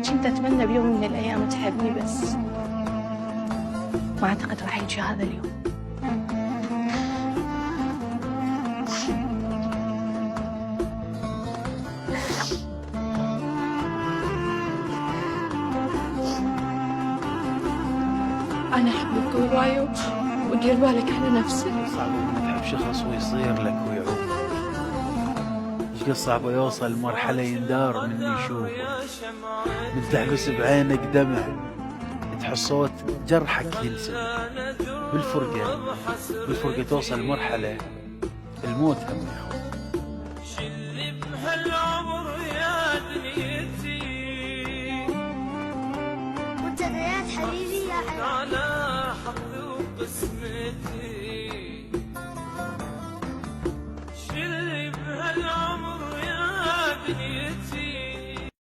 كنت أتمنى بيوم من الأيام تحبني، بس ما أعتقد راح يجي هذا اليوم. أنا أحبك هواية، ودير بالك على نفسك. صعب انك تحب شخص ويصير لك ويعوق. ايش قد صعب يوصل لمرحلة يندار من يشوفه، من تحبس بعينك دمع، تحس صوت جرحك ينسمع. بالفرقة توصل لمرحلة الموت هم يخوف. شلي بهالعمر يا دنيتي، وانت ذيات حبيبي يا حبيبي على حظي وقسمتي.